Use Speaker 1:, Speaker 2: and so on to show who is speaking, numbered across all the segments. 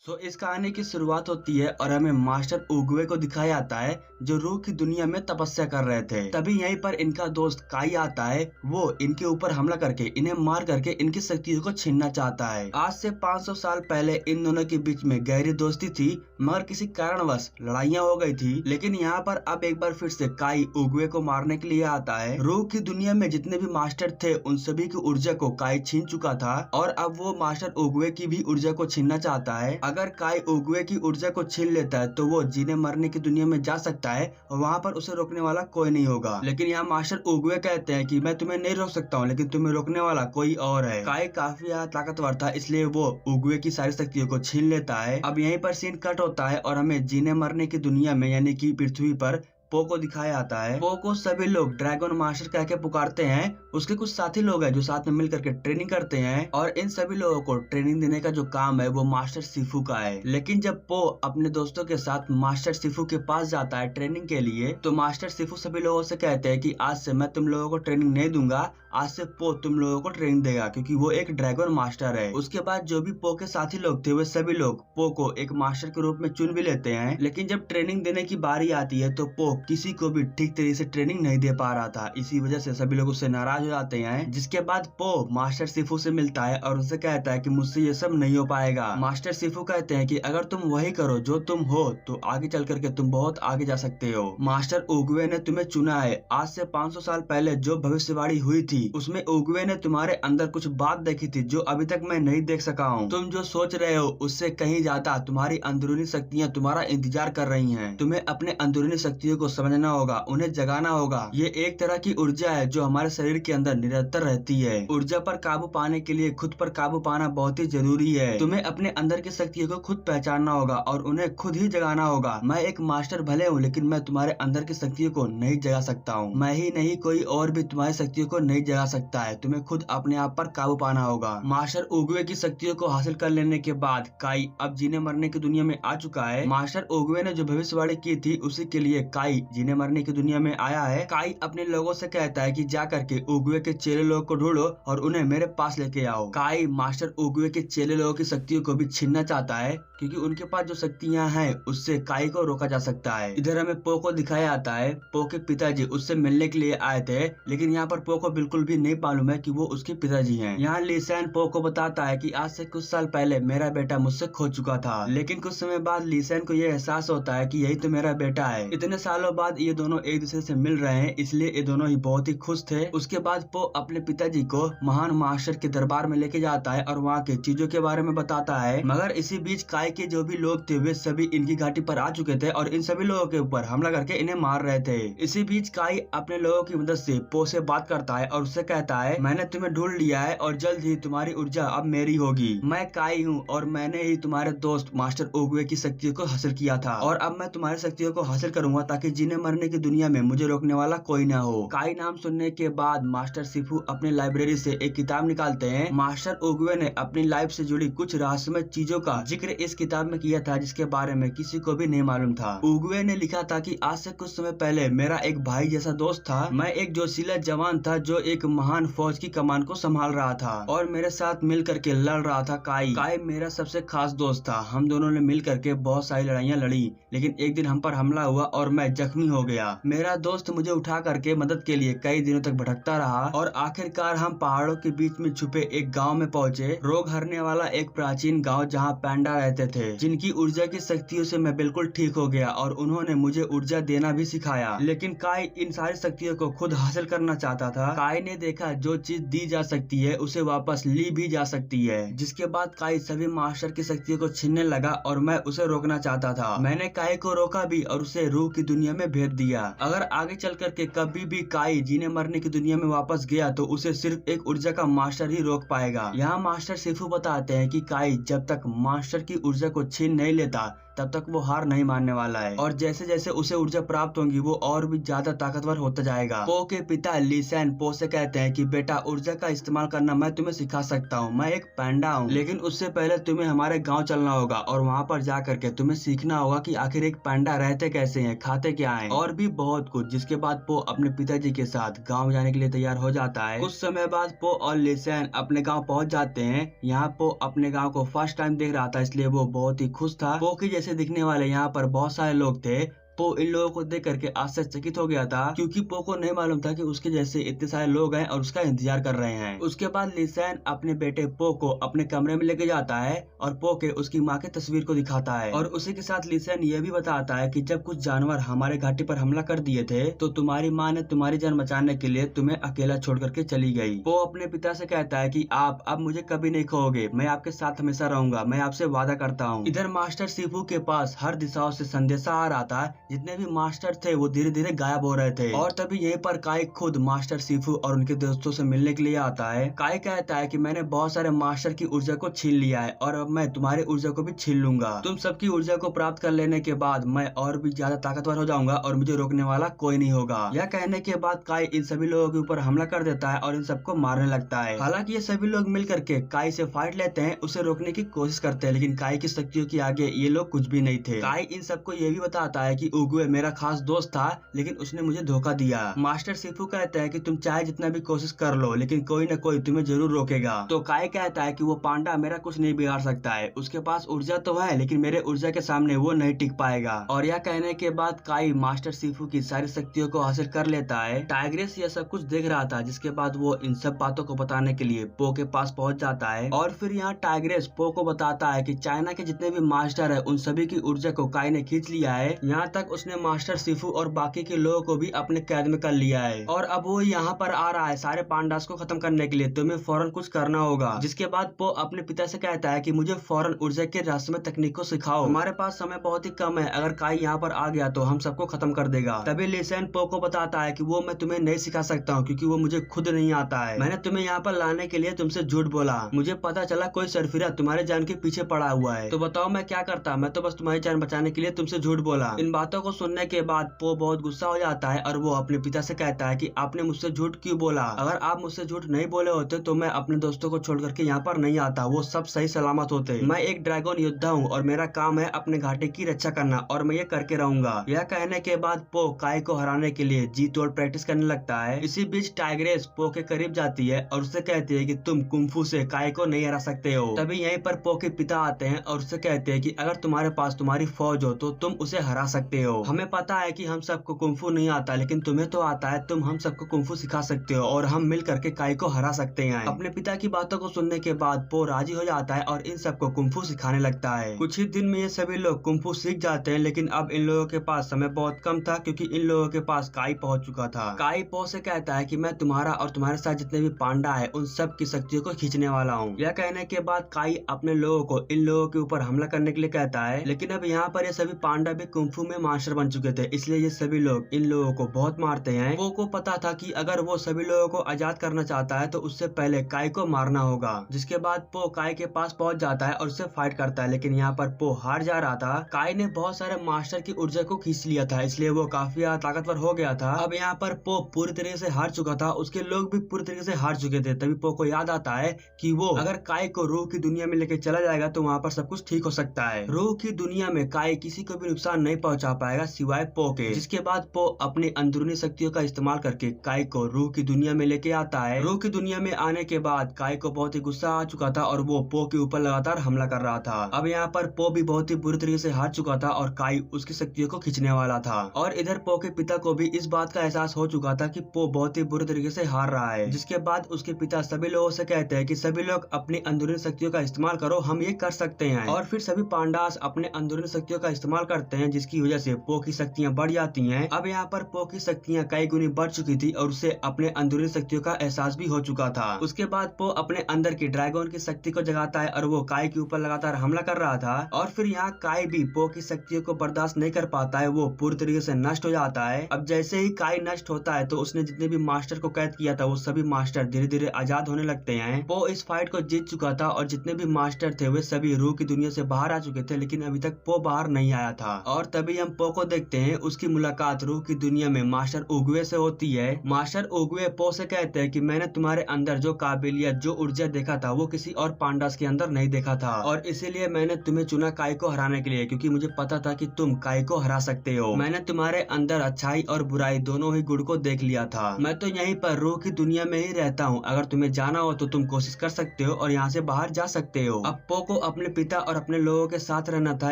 Speaker 1: सो इस कहानी की शुरुआत होती है और हमें मास्टर उगवे को दिखाया जाता है जो रूह की दुनिया में तपस्या कर रहे थे। तभी यहीं पर इनका दोस्त काई आता है। वो इनके ऊपर हमला करके इन्हें मार करके इनकी शक्तियों को छीनना चाहता है। आज से 500 साल पहले इन दोनों के बीच में गहरी दोस्ती थी, मगर किसी कारणवश लड़ाइयाँ हो गई थी। लेकिन यहाँ पर अब एक बार फिर से काई उगवे को मारने के लिए आता है। रूह की दुनिया में जितने भी मास्टर थे उन सभी की ऊर्जा को काई छीन चुका था और अब वो मास्टर उगवे की भी ऊर्जा को छीनना चाहता है। अगर काई उगवे की ऊर्जा को छीन लेता है तो वो जीने मरने की दुनिया में जा सकता है और वहाँ पर उसे रोकने वाला कोई नहीं होगा। लेकिन यहाँ मास्टर उगवे कहते हैं कि मैं तुम्हें नहीं रोक सकता हूँ, लेकिन तुम्हें रोकने वाला कोई और है। काई काफी ज्यादा ताकतवर था, इसलिए वो उगवे की सारी शक्तियों को छीन लेता है। अब यहीं पर सीन कट होता है और हमें जीने मरने की दुनिया में यानी कि पृथ्वी पर पो को दिखाया जाता है। पो को सभी लोग ड्रैगन मास्टर कह के पुकारते हैं। उसके कुछ साथी लोग हैं जो साथ में मिलकर के ट्रेनिंग करते हैं और इन सभी लोगों को ट्रेनिंग देने का जो काम है वो मास्टर शिफू का है। लेकिन जब पो अपने दोस्तों के साथ मास्टर शिफू के पास जाता है ट्रेनिंग के लिए, तो मास्टर शिफू सभी लोगों से कहते हैं कि आज से मैं तुम लोगों को ट्रेनिंग नहीं दूंगा, आज से पो तुम लोगों को ट्रेनिंग देगा, क्योंकि वो एक ड्रैगन मास्टर है। उसके बाद जो भी पो के साथी लोग थे वे सभी लोग पो को एक मास्टर के रूप में चुन भी लेते हैं। लेकिन जब ट्रेनिंग देने की बारी आती है तो पो किसी को भी ठीक तरीके से ट्रेनिंग नहीं दे पा रहा था। इसी वजह से सभी लोग उससे नाराज हो जाते हैं। जिसके बाद पो मास्टर शिफू से मिलता है और उनसे कहता है कि मुझसे ये सब नहीं हो पाएगा। मास्टर शिफू कहते हैं कि अगर तुम वही करो जो तुम हो तो आगे चल करके तुम बहुत आगे जा सकते हो। मास्टर उगवे ने तुम्हें चुना है। आज से 500 साल पहले जो भविष्यवाणी हुई थी उसमें उगवे ने तुम्हारे अंदर कुछ बात देखी थी जो अभी तक मैं नहीं देख सका हूँ। तुम जो सोच रहे हो उससे कहीं ज्यादा तुम्हारी अंदरूनी शक्तियाँ तुम्हारा इंतजार कर रही है। तुम्हें अपने अंदरूनी शक्तियों को समझना होगा, उन्हें जगाना होगा। ये एक तरह की ऊर्जा है जो हमारे शरीर के अंदर निरंतर रहती है। ऊर्जा पर काबू पाने के लिए खुद पर काबू पाना बहुत ही जरूरी है। तुम्हें अपने अंदर की शक्तियों को खुद पहचानना होगा और उन्हें खुद ही जगाना होगा। मैं एक मास्टर भले हूँ, लेकिन मैं तुम्हारे अंदर की शक्तियों को नहीं जगा सकता हूँ। मैं ही नहीं, कोई और भी तुम्हारी शक्तियों को नहीं जगा सकता है। तुम्हें खुद अपने आप पर काबू पाना होगा। मास्टर उगवे की शक्तियों को हासिल कर लेने के बाद काई अब जीने मरने की दुनिया में आ चुका है। मास्टर उगवे ने जो भविष्यवाणी की थी उसी के लिए काई जीने मरने की दुनिया में आया है। काई अपने लोगों से कहता है कि जा करके उगवे के चेले लोगों को ढूंढो और उन्हें मेरे पास लेके आओ। काई मास्टर उगवे के चेले लोगों की शक्तियों को भी छीनना चाहता है, क्योंकि उनके पास जो शक्तियां हैं उससे काई को रोका जा सकता है। इधर हमें पो को दिखाया जाता है। पो के पिताजी उससे मिलने के लिए आए थे, लेकिन यहाँ पर पो को बिल्कुल भी नहीं मालूम है कि वो उसके पिताजी हैं। यहाँ ली सैन पो को बताता है कि आज से कुछ साल पहले मेरा बेटा मुझसे खो चुका था, लेकिन कुछ समय बाद ली सैन को यह एहसास होता है कि यही तो मेरा बेटा है। इतने सालों बाद ये दोनों एक दूसरे से मिल रहे हैं, इसलिए ये दोनों ही बहुत ही खुश थे। उसके बाद पो अपने पिताजी को महान मास्टर के दरबार में लेके जाता है और वहाँ के चीजों के बारे में बताता है। मगर इसी बीच काई के जो भी लोग थे वे सभी इनकी घाटी पर आ चुके थे और इन सभी लोगों के ऊपर हमला करके इन्हें मार रहे थे। इसी बीच काई अपने लोगों की मदद से पो से बात करता है और उससे कहता है, मैंने तुम्हें ढूंढ लिया है और जल्द ही तुम्हारी ऊर्जा अब मेरी होगी। मैं काई हूँ और मैंने ही तुम्हारे दोस्त मास्टर उगवे की शक्तियों को हासिल किया था और अब मैं तुम्हारी शक्तियों को हासिल करूंगा ताकि जीने मरने की दुनिया में मुझे रोकने वाला कोई ना हो। काई नाम सुनने के बाद मास्टर शिफू अपने लाइब्रेरी से एक किताब निकालते हैं। मास्टर उगवे ने अपनी लाइफ से जुड़ी कुछ रहस्यमय चीजों का जिक्र इस किताब में किया था, जिसके बारे में किसी को भी नहीं मालूम था। उगवे ने लिखा था कि आज से कुछ समय पहले मेरा एक भाई जैसा दोस्त था। मैं एक जोशीला जवान था जो एक महान फौज की कमान को संभाल रहा था और मेरे साथ मिल करके लड़ रहा था काई। काई मेरा सबसे खास दोस्त था। हम दोनों ने मिल करके बहुत सारी लड़ाइयाँ लड़ी, लेकिन एक दिन हम पर हमला हुआ और मैं जख्मी हो गया। मेरा दोस्त मुझे उठा करके मदद के लिए कई दिनों तक भटकता रहा और आखिरकार हम पहाड़ों के बीच में छुपे एक गांव में पहुंचे। रोग हरने वाला एक प्राचीन गांव जहां पैंडा रहते थे, जिनकी ऊर्जा की शक्तियों से मैं बिल्कुल ठीक हो गया और उन्होंने मुझे ऊर्जा देना भी सिखाया। लेकिन काई इन सारी शक्तियों को खुद हासिल करना चाहता था। काई ने देखा जो चीज दी जा सकती है उसे वापस ली भी जा सकती है। जिसके बाद काई सभी मास्टर की शक्तियों को छीनने लगा और मैं उसे रोकना चाहता था। मैंने काई को रोका भी और उसे रूह की दुनिया में भेज दिया। अगर आगे चल करके कभी भी काई जीने मरने की दुनिया में वापस गया तो उसे सिर्फ एक ऊर्जा का मास्टर ही रोक पाएगा। यहाँ मास्टर शिफू बताते हैं कि काई जब तक मास्टर की ऊर्जा को छीन नहीं लेता तब तक वो हार नहीं मानने वाला है और जैसे जैसे उसे ऊर्जा प्राप्त होगी वो और भी ज्यादा ताकतवर होता जाएगा। पो के पिता ली सैन पो से कहते हैं कि बेटा ऊर्जा का इस्तेमाल करना मैं तुम्हें सिखा सकता हूँ, मैं एक पैंडा हूँ, लेकिन उससे पहले तुम्हें हमारे गाँव चलना होगा और वहाँ पर जा करके तुम्हें सीखना होगा कि आखिर एक पैंडा रहते कैसे हैं, खाते क्या है और भी बहुत कुछ। जिसके बाद पो अपने पिताजी के साथ गाँव जाने के लिए तैयार हो जाता है। कुछ समय बाद पो और ली सैन अपने गाँव पहुँच जाते हैं। यहाँ पो अपने गाँव को फर्स्ट टाइम देख रहा था इसलिए वो बहुत ही खुश था। पो के जैसे दिखने वाले यहाँ पर बहुत सारे लोग थे। पो इन लोगों को देख करके आश्चर्यचकित हो गया था क्योंकि पो को नहीं मालूम था कि उसके जैसे इतने सारे लोग हैं और उसका इंतजार कर रहे हैं। उसके बाद ली सैन अपने बेटे पो को अपने कमरे में लेके जाता है और पो के उसकी माँ की तस्वीर को दिखाता है और उसी के साथ ली सैन ये भी बताता है कि जब कुछ जानवर हमारे घाटी पर हमला कर दिए थे तो तुम्हारी माँ ने तुम्हारी जान बचाने के लिए तुम्हें अकेला छोड़ करके चली गई। पो अपने पिता से कहता है कि आप अब मुझे कभी नहीं खोओगे, मैं आपके साथ हमेशा रहूंगा, मैं आपसे वादा करता हूँ। इधर मास्टर शिफू के पास हर दिशाओं से संदेशा आ रहा था। जितने भी मास्टर थे वो धीरे धीरे गायब हो रहे थे और तभी यहीं पर काई खुद मास्टर शिफू और उनके दोस्तों से मिलने के लिए आता है। काई कहता है कि मैंने बहुत सारे मास्टर की ऊर्जा को छीन लिया है और अब मैं तुम्हारी ऊर्जा को भी छीन लूंगा। तुम सबकी ऊर्जा को प्राप्त कर लेने के बाद मैं और भी ज्यादा ताकतवर हो जाऊंगा और मुझे रोकने वाला कोई नहीं होगा। यह कहने के बाद काई इन सभी लोगों के ऊपर हमला कर देता है और इन सबको मारने लगता है। हालांकि ये सभी लोग मिल करके काई से फाइट लेते हैं, उसे रोकने की कोशिश करते हैं, लेकिन काई की शक्तियों के आगे ये लोग कुछ भी नहीं थे। काई इन सबको ये भी बताता है कि उगुए मेरा खास दोस्त था लेकिन उसने मुझे धोखा दिया। मास्टर शिफू कहते हैं कि तुम चाहे जितना भी कोशिश कर लो लेकिन कोई न कोई तुम्हें जरूर रोकेगा। तो काई कहता है कि वो पांडा मेरा कुछ नहीं बिगाड़ सकता है, उसके पास ऊर्जा तो है लेकिन मेरे ऊर्जा के सामने वो नहीं टिक पाएगा। और यह कहने के बाद काई मास्टर शिफू की सारी शक्तियों को हासिल कर लेता है। टाइग्रेस यह सब कुछ देख रहा था जिसके बाद वो इन सब बातों को बताने के लिए पो के पास पहुंच जाता है और फिर यहाँ टाइग्रेस पो को बताता है कि चाइना के जितने भी मास्टर है उन सभी की ऊर्जा को काई ने खींच लिया है। यहाँ तक उसने मास्टर शिफू और बाकी के लोगों को भी अपने कैद में कर लिया है और अब वो यहाँ पर आ रहा है सारे पांडास को खत्म करने के लिए, तुम्हें फौरन कुछ करना होगा। जिसके बाद पो अपने पिता से कहता है कि मुझे फौरन ऊर्जा के रहस्यमय तकनीक को सिखाओ, हमारे पास समय बहुत ही कम है, अगर काई यहाँ पर आ गया तो हम सबको खत्म कर देगा। तभी ली सैन पो को बताता है कि वो मैं तुम्हें नहीं सिखा सकता हूँ क्योंकि वो मुझे खुद नहीं आता है, मैंने तुम्हें यहाँ पर लाने के लिए तुमसे झूठ बोला, मुझे पता चला कोई सरफिरा तुम्हारे जान के पीछे पड़ा हुआ है, तो बताओ मैं क्या करता, मैं तो बस तुम्हारी जान बचाने के लिए तुमसे झूठ बोला। इन बातों को सुनने के बाद पो बहुत गुस्सा हो जाता है और वो अपने पिता से कहता है कि आपने मुझसे झूठ क्यों बोला, अगर आप मुझसे झूठ नहीं बोले होते तो मैं अपने दोस्तों को छोड़ करके यहाँ पर नहीं आता, वो सब सही सलामत होते। मैं एक ड्रैगन योद्धा हूँ और मेरा काम है अपने घाटे की रक्षा करना और मैं ये करके रहूंगा। यह कहने के बाद पो काई को हराने के लिए जी तोड़ प्रैक्टिस करने लगता है। इसी बीच टाइग्रेस पो के करीब जाती है और उससे कहती है कि तुम कुंफू से काई को नहीं हरा सकते हो। तभी यहीं पर पो के पिता आते हैं और उससे कहते हैं कि अगर तुम्हारे पास तुम्हारी फौज हो तो तुम उसे हरा सकते हो। हमें पता है कि हम सबको कुंफू नहीं आता लेकिन तुम्हें तो आता है, तुम हम सबको कुंफू सिखा सकते हो और हम मिल करके काई को हरा सकते हैं। अपने पिता की बातों को सुनने के बाद पो राजी हो जाता है और इन सबको कुंफू सिखाने लगता है। कुछ ही दिन में ये सभी लोग कुंफू सीख जाते हैं लेकिन अब इन लोगों के पास समय बहुत कम था क्योंकि इन लोगों के पास काई पहुंच चुका था। काई पो से कहता है कि मैं तुम्हारा और तुम्हारे साथ जितने भी पांडा है उन सब की शक्तियों को खींचने वाला हूँ। यह कहने के बाद काई अपने लोगों को इन लोगों के ऊपर हमला करने के लिए कहता है, लेकिन अब यहाँ पर ये सभी पांडा भी कुंफू में मास्टर बन चुके थे इसलिए ये सभी लोग इन लोगों को बहुत मारते हैं। पो को पता था कि अगर वो सभी लोगों को आजाद करना चाहता है तो उससे पहले काई को मारना होगा। जिसके बाद पो काई के पास पहुंच जाता है और उससे फाइट करता है लेकिन यहाँ पर पो हार जा रहा था। काई ने बहुत सारे मास्टर की ऊर्जा को खींच लिया था इसलिए वो काफी ताकतवर हो गया था। अब यहाँ पर पो पूरी तरीके से हार चुका था, उसके लोग भी पूरी तरीके से हार चुके थे। तभी पो को याद आता है कि वो अगर काई को रूह की दुनिया में लेके चला जाएगा तो वहाँ पर सब कुछ ठीक हो सकता है। रूह की दुनिया में काई किसी को भी नुकसान नहीं पहुंचा पाएगा सिवाय पो के। जिसके बाद पो अपनी अंदरूनी शक्तियों का इस्तेमाल करके काई को रूह की दुनिया में लेके आता है। रूह की दुनिया में आने के बाद काई को बहुत ही गुस्सा आ चुका था और वो पो के ऊपर लगातार हमला कर रहा था। अब यहाँ पर पो भी बहुत ही बुरी तरीके से हार चुका था और काई उसकी शक्तियों को खींचने वाला था। और इधर पो के पिता को भी इस बात का एहसास हो चुका था कि पो बहुत ही बुरी तरीके से हार रहा है। जिसके बाद उसके पिता सभी लोगों से कहते हैं कि सभी लोग अपनी अंदरूनी शक्तियों का इस्तेमाल करो, हम ये कर सकते हैं। और फिर सभी पांडास अपने अंदरूनी शक्तियों का इस्तेमाल करते हैं जिसकी वजह से पो की शक्तियाँ बढ़ जाती हैं। अब यहाँ पर पो की शक्तियाँ कई गुनी बढ़ चुकी थी और उसे अपने अंदरूनी शक्तियों का एहसास भी हो चुका था। उसके बाद पो अपने अंदर की ड्रैगन की शक्ति को जगाता है और वो काई के ऊपर लगातार हमला कर रहा था। और फिर यहाँ काई भी पो की शक्तियों को बर्दाश्त नहीं कर पाता है, वो पूरी तरीके से नष्ट हो जाता है। अब जैसे ही काई नष्ट होता है तो उसने जितने भी मास्टर को कैद किया था वो सभी मास्टर धीरे धीरे आजाद होने लगते हैं। पो इस फाइट को जीत चुका था और जितने भी मास्टर थे वे सभी रूह की दुनिया से बाहर आ चुके थे, लेकिन अभी तक पो बाहर नहीं आया था। और तभी हम पो को देखते हैं, उसकी मुलाकात रूह की दुनिया में मास्टर उगवे से होती है। मास्टर उगवे पो से कहते हैं कि मैंने तुम्हारे अंदर जो काबिलियत, जो ऊर्जा देखा था वो किसी और पांडास के अंदर नहीं देखा था, और इसीलिए मैंने तुम्हें चुना काई को हराने के लिए, क्योंकि मुझे पता था कि तुम काई को हरा सकते हो। मैंने तुम्हारे अंदर अच्छाई और बुराई दोनों ही गुण को देख लिया था। मैं तो यहीं पर रूह की दुनिया में ही रहता हूँ, अगर तुम्हें जाना हो तो तुम कोशिश कर सकते हो और यहाँ से बाहर जा सकते हो। अब पो को अपने पिता और अपने लोगों के साथ रहना था,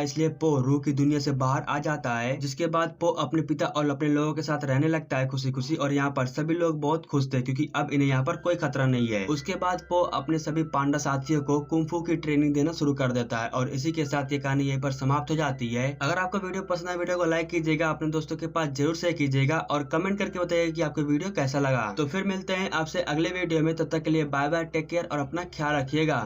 Speaker 1: इसलिए पो रूह की दुनिया से बाहर आ जाता है। जिसके बाद पो अपने पिता और अपने लोगों के साथ रहने लगता है खुशी खुशी, और यहाँ पर सभी लोग बहुत खुश थे क्योंकि अब इन्हें यहाँ पर कोई खतरा नहीं है। उसके बाद पो अपने सभी पांडा साथियों को कुंफू की ट्रेनिंग देना शुरू कर देता है और इसी के साथ ये कहानी यहीं पर समाप्त हो जाती है। अगर आपको वीडियो पसंद आए, वीडियो को लाइक कीजिएगा, अपने दोस्तों के पास जरूर शेयर कीजिएगा और कमेंट करके बताइएगा कि आपको वीडियो कैसा लगा। तो फिर मिलते हैं आपसे अगले वीडियो में, तब तक के लिए बाय बाय, टेक केयर और अपना ख्याल रखिएगा।